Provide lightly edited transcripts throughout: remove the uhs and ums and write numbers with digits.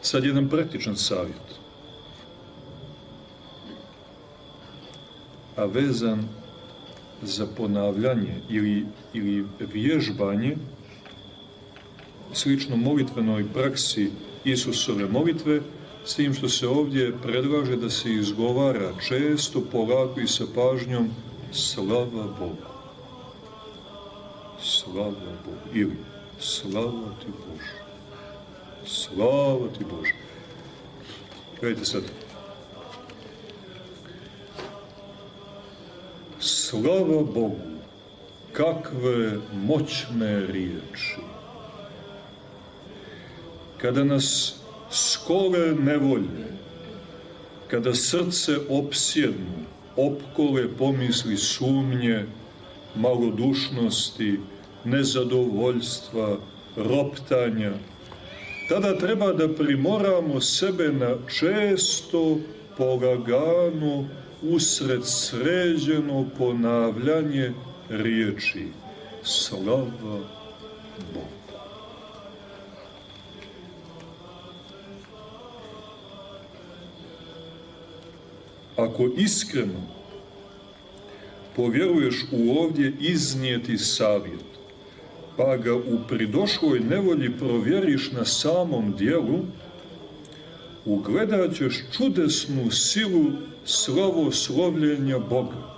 Sad jedan praktičan savjet, a vezan za ponavljanje ili vježbanje, slično molitvenoj praksi Isusove molitve, s tim što se ovdje predlaže da se izgovara često, polako i sa pažnjom slava Bogu. Slava Bogu. Ili slava ti Bože. Slava ti Bože. Gledajte sad. Slava Bogu. Kakve moćne riječi. Kada nas skole nevolje, kada srce opsjednu, opkole pomisli sumnje, malodušnosti, nezadovoljstva, roptanja, tada treba da primoramo sebe na često, polagano, usred sređeno ponavljanje riječi slava Bogu. Ako iskreno povjeruješ u ovdje iznijeti savjet, pa ga u pridošloj nevolji provjeriš na samom dijelu, ugledat ćeš čudesnu silu slavoslovljenja Boga.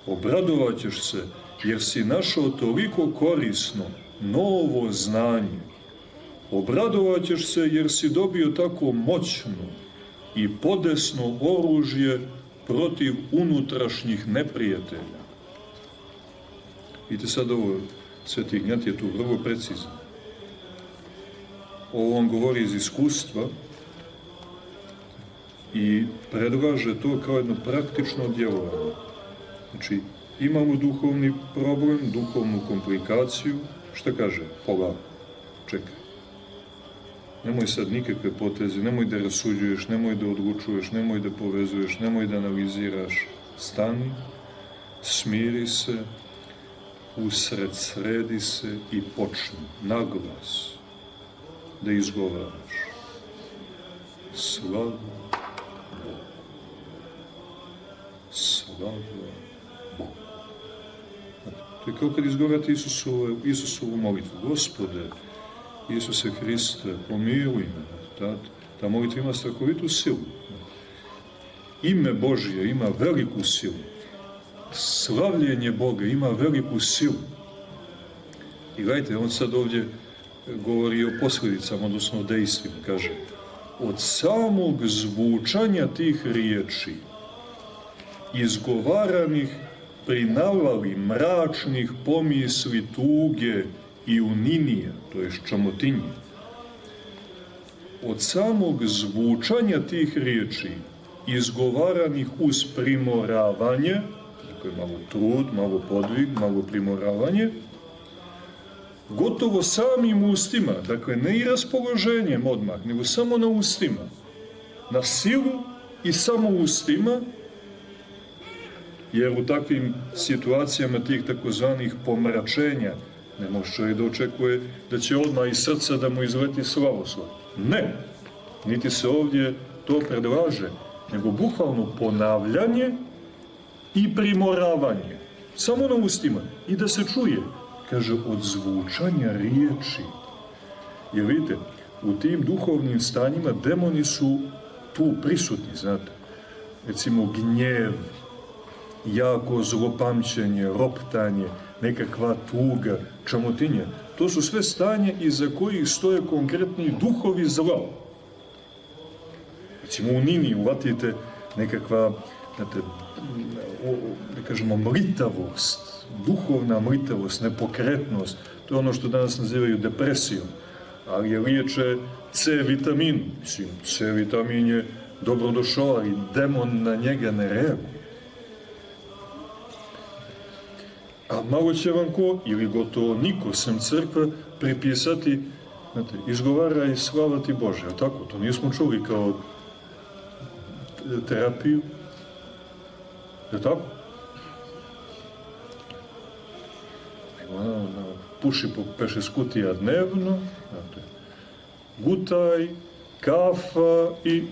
Obradovat ćeš se, jer si našao toliko korisno, novo znanje. Obradovat ćeš se, jer si dobio tako moćno i podesno oružje protiv unutrašnjih neprijatelja. Vidite sad ovo, Sveti Ignjat je tu vrlo precizno. Ovo on govori iz iskustva i predlaže to kao jedno praktično djelovanje. Znači, imamo duhovni problem, duhovnu komplikaciju, šta kaže? Polako, čekaj. Nemoj sad nikakve poteze, nemoj da rasuđuješ, nemoj da odlučuješ, nemoj da povezuješ, nemoj da analiziraš. Stani, smiri se, usred sredi se i počni naglas da izgovaraš. Slava Bogu. Slava Bogu. To je kao kad izgovarate Isusovu molitvu. Gospode, Isuse Hriste, pomiluj me. Ta molitva ima strahovitu silu. Ime Božje ima veliku silu. Slavljenje Boga ima veliku silu. I gledajte, on sad ovdje govori o posljedicama, odnosno o dejstvima. Kaže, od samog zvučanja tih riječi, izgovaranih pri navali mračnih pomisli tuge i uninije, to je čamotinje, od samog zvučanja tih riječi, izgovaranih uz primoravanje, dakle malo trud, malo podvig, malo primoravanje, gotovo samim ustima, dakle ne i raspoloženjem odmah, nego samo na ustima, na silu i samo ustima, jer u takvim situacijama tih takozvanih pomračenja ne može čovjek da očekuje da će odmah iz srca da mu izleti slavoslov. Ne, niti se ovdje to predlaže, nego bukvalno ponavljanje i primoravanje. Samo na ustima. I da se čuje, kaže, od zvučanja riječi. Jer vidite, u tim duhovnim stanjima demoni su tu prisutni, znate. Recimo gnjev, jako zlopamćenje, roptanje, nekakva tuga, čamotinja. To su sve stanje iza kojih stoje konkretni duhovi zla. Recimo u Nini uvatite nekakva, znate, da kažemo, mlitavost, duhovna mlitavost, nepokretnost. To je ono što danas nazivaju depresijom. Ali je liječe C vitamin. Mislim, C vitamin je dobrodošao, ali demon na njega ne reaguje. A malo će vam ko, ili gotovo niko, sem crkve, pripisati, znate, izgovara i slava ti Bože. A tako, to nismo čuli kao terapiju. Je tako? Puši po 5-6 kutija dnevno, znate, gutaj, kafa i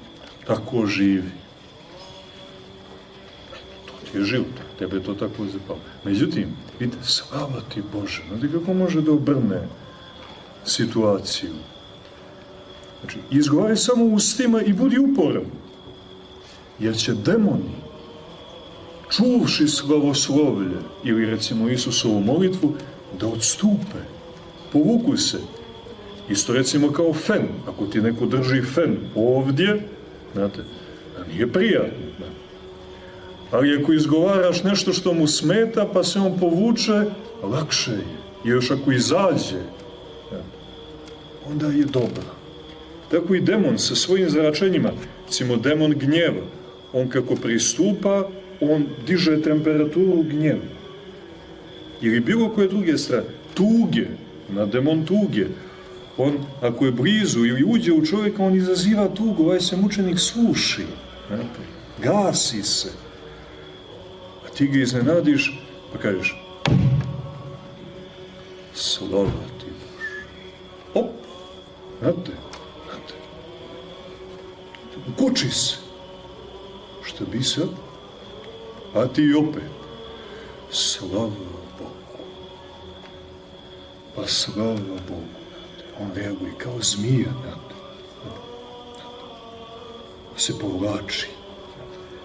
tako živi. To ti je život, tebe to tako zapalo. Međutim, vidite, slava ti Bože, znate kako može da obrne situaciju? Znači, izgovaraj samo ustima i budi uporan, jer će demoni, čuvši slavoslovlje, ili recimo Isusovu molitvu, da odstupe, povuku se. Isto recimo kao fen, ako ti neko drži fen ovdje, znate, nije prijatno. Ali ako izgovaraš nešto što mu smeta, pa se on povuče, lakše je. I još ako izađe, onda je dobro. Tako i demon sa svojim zračenjima, recimo demon gnjeva, on kako pristupa, on diže temperaturu gnjeva. Ili bilo koje druge strane, tuge, na demon tuge, on ako je blizu ili uđe u čovjeka, on izaziva tugu, ovaj se mučenik sluši, gasi se. A ti ga iznenadiš, pa kažeš, slava ti Bože. Op, znate, ukoči se. Šta bi sad? A ti opet, slava Bogu. Pa slava Bogu. On reaguje kao zmija, se povlači.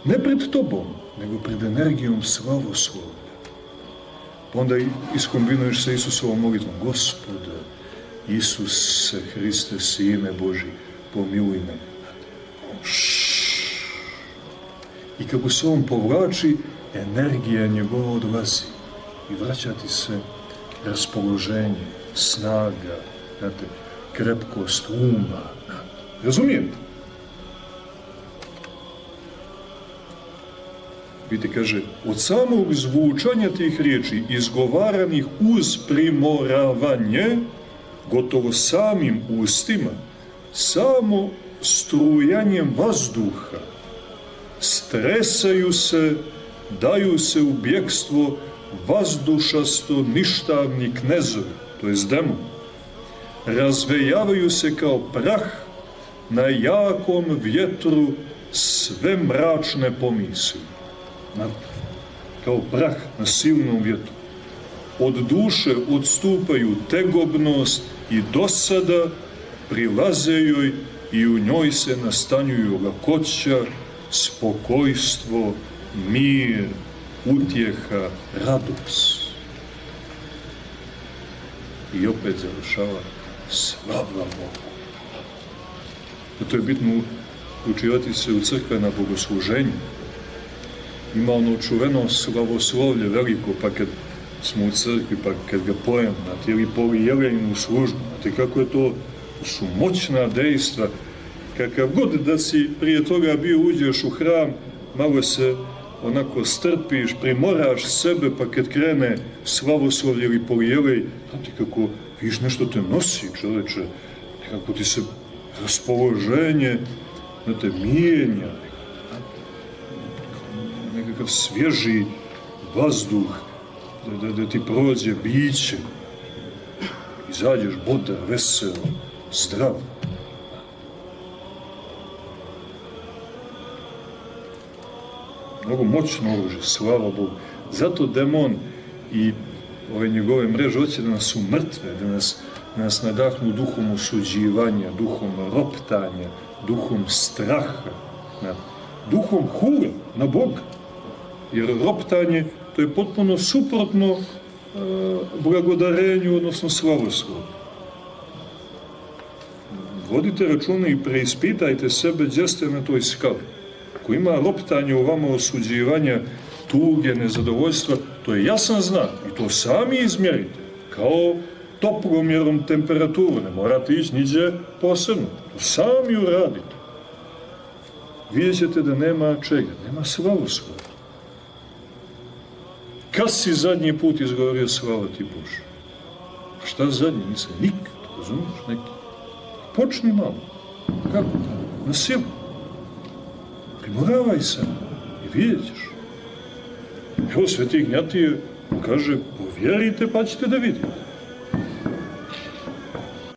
Ne pred tobom, nego pred energijom slavoslovlja. Pa onda iskombinuješ sa Isusovom molitvom, Gospode, Isuse Hriste, Sine Boži, pomiluj me. I kako se on povlači, energija njegova odlazi i vraća ti se raspoloženje, snaga, znate, krepkost uma. Razumijete? Vidite, kaže, od samog zvučanja tih riječi, izgovaranih uz primoravanje, gotovo samim ustima, samo strujanjem vazduha, stresaju se, daju se u bjekstvo vazdušasto ništavni knezovi, to jest demon. Razvejavaju se kao prah na jakom vjetru sve mračne pomisli. Kao prah na silnom vjetru. Od duše odstupaju tegobnost i dosada, prilaze joj i u njoj se nastanjuju lakoća, spokojstvo, mir, utjeha, radost. I opet završava, slava Bogu. To je bitno učivati se u crkvena bogosluženja. Ima ono čuveno slavoslovlje veliko, pa kad smo u crkvi, pa kad ga pojem, znate, ili poli jelejnu službu, znate kako je to, su moćna dejstva. Kakav god da si prije toga bio, uđeš u hram, malo se onako strpiš, primoraš sebe, pa kad krene slavoslovlje ili polijelej, znate kako, viš nešto te nosi, čoveče, nekako ti se raspoloženje, znate, mijenja, nekakav svježi vazduh, da ti prođe biće, izađeš bodar, vesel, zdrav. Mnogo moćno oružje, slava Bogu. Zato demon i ove njegove mreže hoće da nas umrtve, da nas nadahnu duhom osuđivanja, duhom roptanja, duhom straha, duhom hule na Boga. Jer roptanje, to je potpuno suprotno blagodarenju, odnosno slavoslovu. Vodite računa i preispitajte sebe gdje ste na toj skali. Ako ima roptanje u vama, osuđivanja, tuge, nezadovoljstva, to je jasan znak i to sami izmjerite, kao toplomjerom temperaturu, ne morate ići niđe posebno, to sami uradite. Vidjet ćete da nema čega, nema slavoslova. Kad si zadnji put izgovorio slava ti Bože? Šta zadnji? Nisam nikad, razumiješ, neki. Počni malo. Kako? Na silu. Primoravaj se i vidjet ćeš. Evo Sveti Ignjatije kaže, povjerite pa ćete da vidite.